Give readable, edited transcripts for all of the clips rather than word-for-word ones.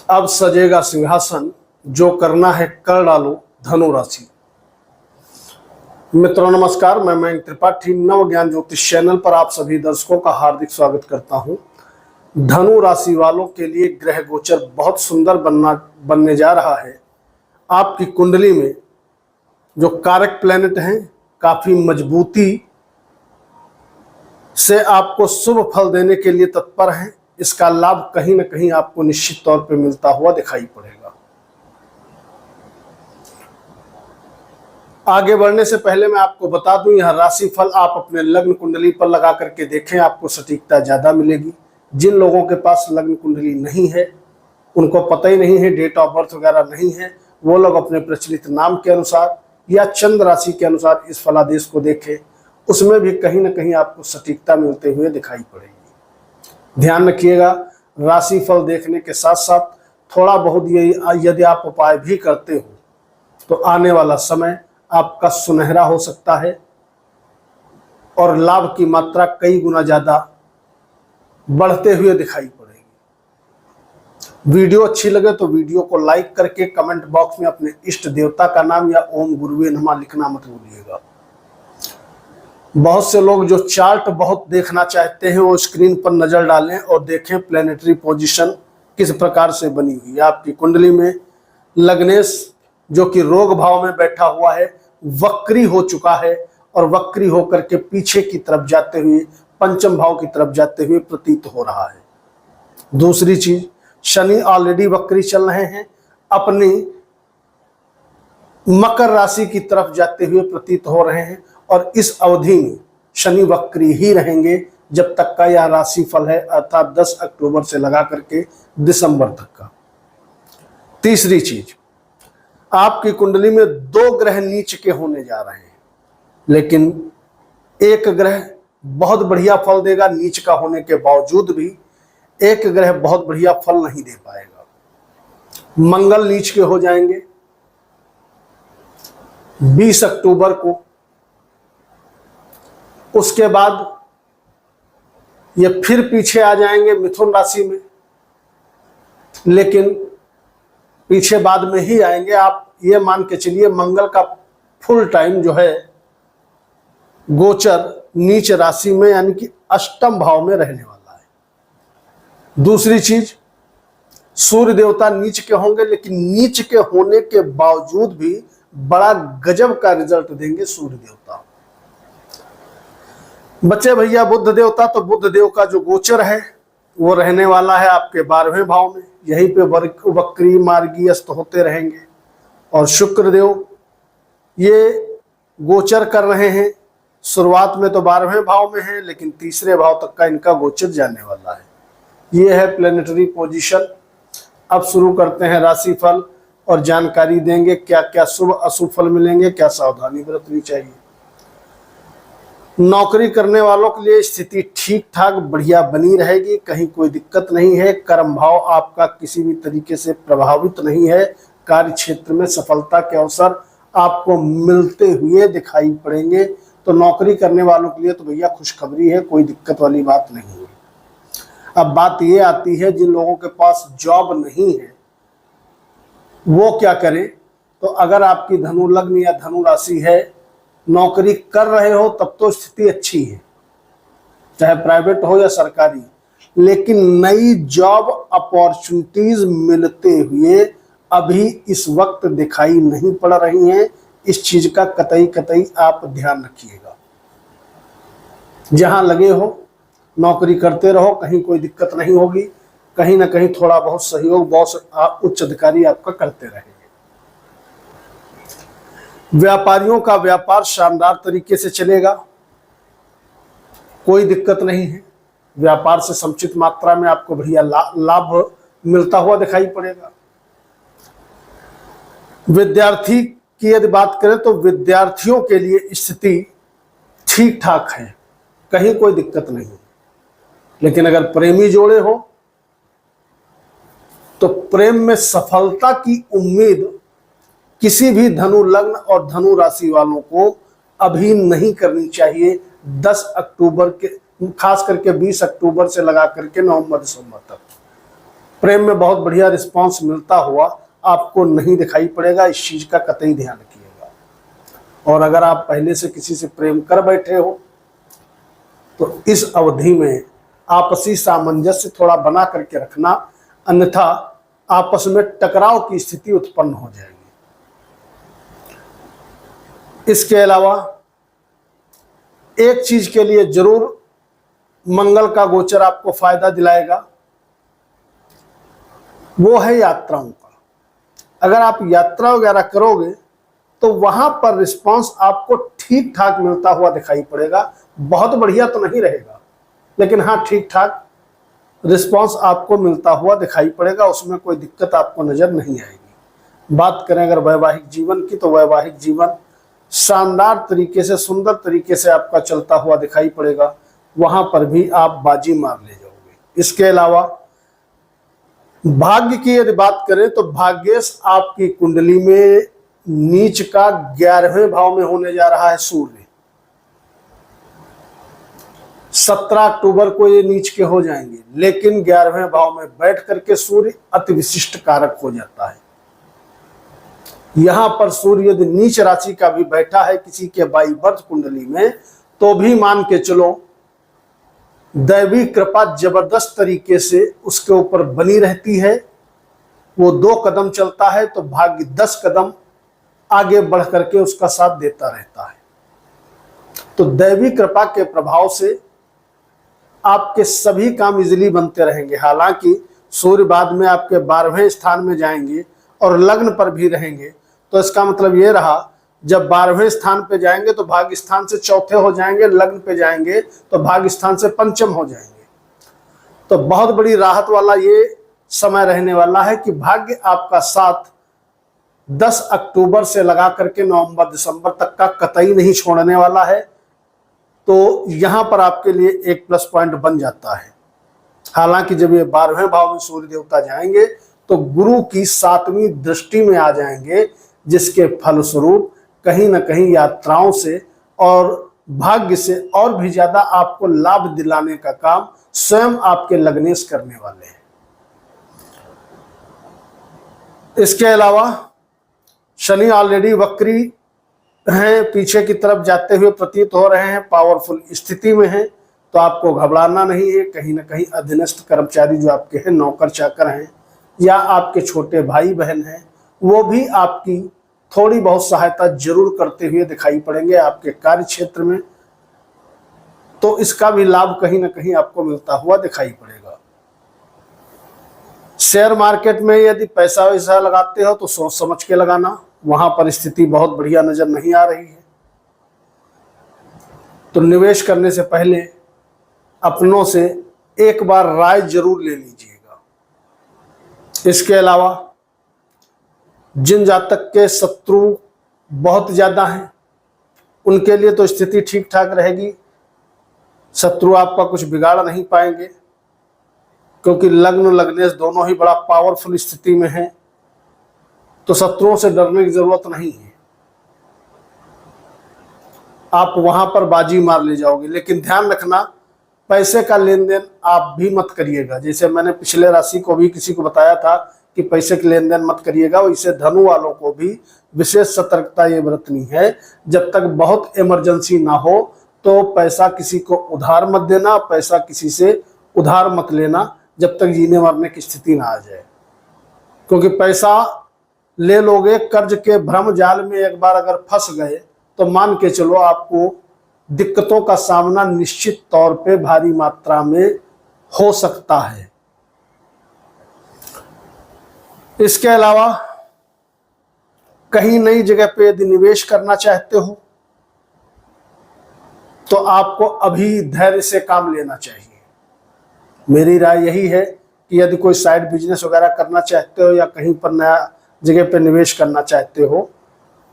अब सजेगा सिंहासन, जो करना है कर डालो धनु राशि। मित्रों नमस्कार, मैं मयंक त्रिपाठी नव ज्ञान ज्योतिष चैनल पर आप सभी दर्शकों का हार्दिक स्वागत करता हूं। धनु राशि वालों के लिए ग्रह गोचर बहुत सुंदर बनने जा रहा है। आपकी कुंडली में जो कारक प्लैनेट हैं काफी मजबूती से आपको शुभ फल देने के लिए तत्पर हैं। इसका लाभ कहीं न कहीं आपको निश्चित तौर पे मिलता हुआ दिखाई पड़ेगा। आगे बढ़ने से पहले मैं आपको बता दूं, यह राशि फल आप अपने लग्न कुंडली पर लगा करके देखें, आपको सटीकता ज्यादा मिलेगी। जिन लोगों के पास लग्न कुंडली नहीं है, उनको पता ही नहीं है, डेट ऑफ बर्थ वगैरह नहीं है, वो लोग अपने प्रचलित नाम के अनुसार या चंद्र राशि के अनुसार इस फलादेश को देखें। उसमें भी कहीं ना कहीं आपको सटीकता मिलते हुए दिखाई पड़ेगी। ध्यान रखिएगा, राशि फल देखने के साथ साथ थोड़ा बहुत यदि आप उपाय भी करते हो तो आने वाला समय आपका सुनहरा हो सकता है और लाभ की मात्रा कई गुना ज्यादा बढ़ते हुए दिखाई पड़ेगी। वीडियो अच्छी लगे तो वीडियो को लाइक करके कमेंट बॉक्स में अपने इष्ट देवता का नाम या ओम गुरुवे नमः लिखना मत भूलिएगा। बहुत से लोग जो चार्ट बहुत देखना चाहते हैं वो स्क्रीन पर नजर डालें और देखें प्लैनेटरी पोजीशन किस प्रकार से बनी हुई है। आपकी कुंडली में लग्नेश जो कि रोग भाव में बैठा हुआ है वक्री हो चुका है और वक्री होकर के पीछे की तरफ जाते हुए पंचम भाव की तरफ जाते हुए प्रतीत हो रहा है। दूसरी चीज, शनि ऑलरेडी वक्री चल रहे हैं, अपनी मकर राशि की तरफ जाते हुए प्रतीत हो रहे हैं और इस अवधि में शनि वक्री ही रहेंगे जब तक का यह राशि फल है, अर्थात 10 अक्टूबर से लगा करके दिसंबर तक का। तीसरी चीज, आपकी कुंडली में 2 ग्रह नीच के होने जा रहे हैं, लेकिन एक ग्रह बहुत बढ़िया फल देगा। नीच का होने के बावजूद भी एक ग्रह बहुत बढ़िया फल नहीं दे पाएगा। मंगल नीच के हो जाएंगे 20 अक्टूबर को। उसके बाद ये फिर पीछे आ जाएंगे मिथुन राशि में, लेकिन पीछे बाद में ही आएंगे। आप ये मान के चलिए मंगल का फुल टाइम जो है गोचर नीच राशि में यानी कि अष्टम भाव में रहने वाला है। दूसरी चीज, सूर्य देवता नीच के होंगे, लेकिन नीच के होने के बावजूद भी बड़ा गजब का रिजल्ट देंगे सूर्य देवता। बच्चे भैया बुध देवता, तो बुध देव का जो गोचर है वो रहने वाला है आपके 12वें भाव में, यहीं पे वक्री मार्गी अस्त होते रहेंगे। और शुक्र देव ये गोचर कर रहे हैं, शुरुआत में तो 12वें भाव में है, लेकिन तीसरे भाव तक का इनका गोचर जाने वाला है। ये है प्लैनेटरी पोजीशन। अब शुरू करते हैं राशि फल और जानकारी देंगे क्या क्या शुभ अशुभ फल मिलेंगे, क्या सावधानी बरतनी चाहिए। नौकरी करने वालों के लिए स्थिति ठीक ठाक बढ़िया बनी रहेगी, कहीं कोई दिक्कत नहीं है। कर्म भाव आपका किसी भी तरीके से प्रभावित नहीं है। कार्य क्षेत्र में सफलता के अवसर आपको मिलते हुए दिखाई पड़ेंगे। तो नौकरी करने वालों के लिए तो भैया खुशखबरी है, कोई दिक्कत वाली बात नहीं है। अब बात ये आती है जिन लोगों के पास जॉब नहीं है वो क्या करें। तो अगर आपकी धनु लग्न या धनु राशि है, नौकरी कर रहे हो, तब तो स्थिति अच्छी है, चाहे प्राइवेट हो या सरकारी। लेकिन नई जॉब अपॉर्चुनिटीज मिलते हुए अभी इस वक्त दिखाई नहीं पड़ रही हैं। इस चीज का कतई आप ध्यान रखिएगा। जहां लगे हो नौकरी करते रहो, कहीं कोई दिक्कत नहीं होगी। कहीं ना कहीं थोड़ा बहुत सहयोग बॉस उच्च अधिकारी आपका करते रहेंगे। व्यापारियों का व्यापार शानदार तरीके से चलेगा, कोई दिक्कत नहीं है। व्यापार से समुचित मात्रा में आपको बढ़िया लाभ मिलता हुआ दिखाई पड़ेगा। विद्यार्थी की यदि बात करें तो विद्यार्थियों के लिए स्थिति ठीक ठाक है, कहीं कोई दिक्कत नहीं। लेकिन अगर प्रेमी जोड़े हो तो प्रेम में सफलता की उम्मीद किसी भी धनु लग्न और धनु राशि वालों को अभी नहीं करनी चाहिए। 10 अक्टूबर के खास करके 20 अक्टूबर से लगा करके नवंबर दिसंबर तक प्रेम में बहुत बढ़िया रिस्पांस मिलता हुआ आपको नहीं दिखाई पड़ेगा, इस चीज का कतई ध्यान रखिएगा। और अगर आप पहले से किसी से प्रेम कर बैठे हो तो इस अवधि में आपसी सामंजस्य थोड़ा बना करके रखना, अन्यथा आपस में टकराव की स्थिति उत्पन्न हो जाएगी। इसके अलावा एक चीज के लिए जरूर मंगल का गोचर आपको फायदा दिलाएगा, वो है यात्राओं का। अगर आप यात्रा वगैरह करोगे तो वहां पर रिस्पांस आपको ठीक ठाक मिलता हुआ दिखाई पड़ेगा। बहुत बढ़िया तो नहीं रहेगा, लेकिन हाँ ठीक ठाक रिस्पांस आपको मिलता हुआ दिखाई पड़ेगा, उसमें कोई दिक्कत आपको नजर नहीं आएगी। बात करें अगर वैवाहिक जीवन की, तो वैवाहिक जीवन शानदार तरीके से, सुंदर तरीके से आपका चलता हुआ दिखाई पड़ेगा, वहां पर भी आप बाजी मार ले जाओगे। इसके अलावा भाग्य की यदि बात करें तो भाग्येश आपकी कुंडली में नीच का 11वें भाव में होने जा रहा है सूर्य। 17 अक्टूबर को ये नीच के हो जाएंगे, लेकिन 11वें भाव में बैठ करके सूर्य अति विशिष्ट कारक हो जाता है। यहां पर सूर्य यदि नीच राशि का भी बैठा है किसी के बाई बर्थ कुंडली में, तो भी मान के चलो दैवी कृपा जबरदस्त तरीके से उसके ऊपर बनी रहती है। वो 2 कदम चलता है तो भाग्य 10 कदम आगे बढ़ करके उसका साथ देता रहता है। तो दैवी कृपा के प्रभाव से आपके सभी काम इजीली बनते रहेंगे। हालांकि सूर्य बाद में आपके 12वें स्थान में जाएंगे और लग्न पर भी रहेंगे, तो इसका मतलब ये रहा जब 12वें स्थान पे जाएंगे तो भाग्य स्थान से चौथे हो जाएंगे, लग्न पे जाएंगे तो भाग्य स्थान से पंचम हो जाएंगे। तो बहुत बड़ी राहत वाला ये समय रहने वाला है कि भाग्य आपका साथ 10 अक्टूबर से लगा करके नवंबर दिसंबर तक का कतई नहीं छोड़ने वाला है। तो यहां पर आपके लिए एक प्लस पॉइंट बन जाता है। हालांकि जब ये 12वें भाव में सूर्य देवता जाएंगे तो गुरु की 7वीं दृष्टि में आ जाएंगे, जिसके फलस्वरूप कहीं ना कहीं यात्राओं से और भाग्य से और भी ज्यादा आपको लाभ दिलाने का काम स्वयं आपके लग्नेश करने वाले हैं। इसके अलावा शनि ऑलरेडी वक्री हैं, पीछे की तरफ जाते हुए प्रतीत हो रहे हैं, पावरफुल स्थिति में हैं, तो आपको घबराना नहीं है। कहीं ना कहीं अधीनस्थ कर्मचारी जो आपके हैं, नौकर चाकर हैं या आपके छोटे भाई बहन हैं, वो भी आपकी थोड़ी बहुत सहायता जरूर करते हुए दिखाई पड़ेंगे आपके कार्य क्षेत्र में। तो इसका भी लाभ कहीं ना कहीं आपको मिलता हुआ दिखाई पड़ेगा। शेयर मार्केट में यदि पैसा वैसा लगाते हो तो सोच समझ के लगाना, वहां पर स्थिति बहुत बढ़िया नजर नहीं आ रही है। तो निवेश करने से पहले अपनों से एक बार राय जरूर ले लीजिएगा। इसके अलावा जिन जातक के शत्रु बहुत ज्यादा हैं, उनके लिए तो स्थिति ठीक ठाक रहेगी। शत्रु आपका कुछ बिगाड़ नहीं पाएंगे, क्योंकि लग्न लग्नेश दोनों ही बड़ा पावरफुल स्थिति में हैं। तो शत्रुओं से डरने की जरूरत नहीं है, आप वहां पर बाजी मार ले जाओगे। लेकिन ध्यान रखना, पैसे का लेन देन आप भी मत करिएगा। जैसे मैंने पिछले राशि को भी किसी को बताया था कि पैसे के लेन देन मत करिएगा, वैसे धनु वालों को भी विशेष सतर्कता ये बरतनी है। जब तक बहुत इमरजेंसी ना हो तो पैसा किसी को उधार मत देना, पैसा किसी से उधार मत लेना जब तक जीने मरने की स्थिति ना आ जाए। क्योंकि पैसा ले लोगे, कर्ज के भ्रम जाल में एक बार अगर फंस गए तो मान के चलो आपको दिक्कतों का सामना निश्चित तौर पे भारी मात्रा में हो सकता है। इसके अलावा कहीं नई जगह पे यदि निवेश करना चाहते हो तो आपको अभी धैर्य से काम लेना चाहिए। मेरी राय यही है कि यदि कोई साइड बिजनेस वगैरह करना चाहते हो या कहीं पर नया जगह पे निवेश करना चाहते हो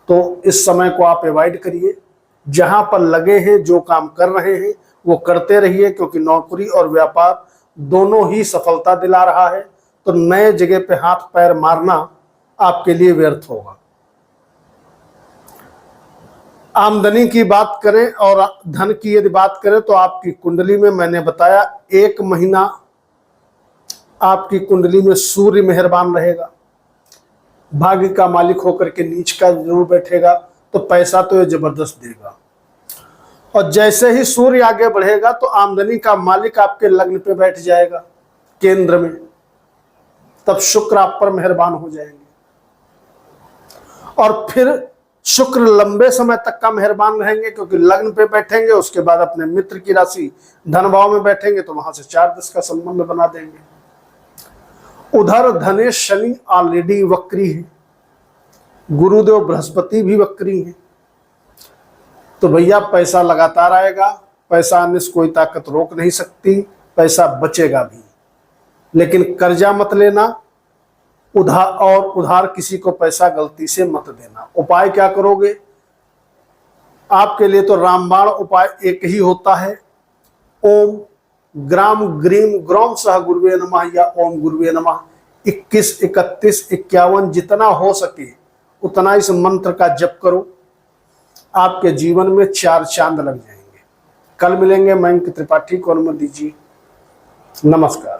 तो इस समय को आप अवॉइड करिए। जहां पर लगे हैं, जो काम कर रहे हैं वो करते रहिए, क्योंकि नौकरी और व्यापार दोनों ही सफलता दिला रहा है। तो नए जगह पे हाथ पैर मारना आपके लिए व्यर्थ होगा। आमदनी की बात करें और धन की यदि बात करें तो आपकी कुंडली में मैंने बताया 1 महीना आपकी कुंडली में सूर्य मेहरबान रहेगा, भाग्य का मालिक होकर के नीच का जरूर बैठेगा, तो पैसा तो ये जबरदस्त देगा। और जैसे ही सूर्य आगे बढ़ेगा तो आमदनी का मालिक आपके लग्न पे बैठ जाएगा केंद्र में, तब शुक्र आप पर मेहरबान हो जाएंगे। और फिर शुक्र लंबे समय तक का मेहरबान रहेंगे, क्योंकि लग्न पे बैठेंगे, उसके बाद अपने मित्र की राशि धन भाव में बैठेंगे, तो वहां से 4-10 का संबंध बना देंगे। उधर धनेश शनि ऑलरेडी वक्री है, गुरुदेव बृहस्पति भी वक्री है, तो भैया पैसा लगातार आएगा, पैसा आने से कोई ताकत रोक नहीं सकती, पैसा बचेगा भी। लेकिन कर्जा मत लेना, उधार किसी को पैसा गलती से मत देना। उपाय क्या करोगे? आपके लिए तो रामबाण उपाय एक ही होता है, ओम ग्राम ग्रीम ग्रौम सह गुरुवे नमः या ओम गुरुवे नमः 21, 31, 51 जितना हो सके उतना इस मंत्र का जप करो, आपके जीवन में 4 चांद लग जाएंगे। कल मिलेंगे। मैं त्रिपाठी को अनुमति दीजिए। नमस्कार।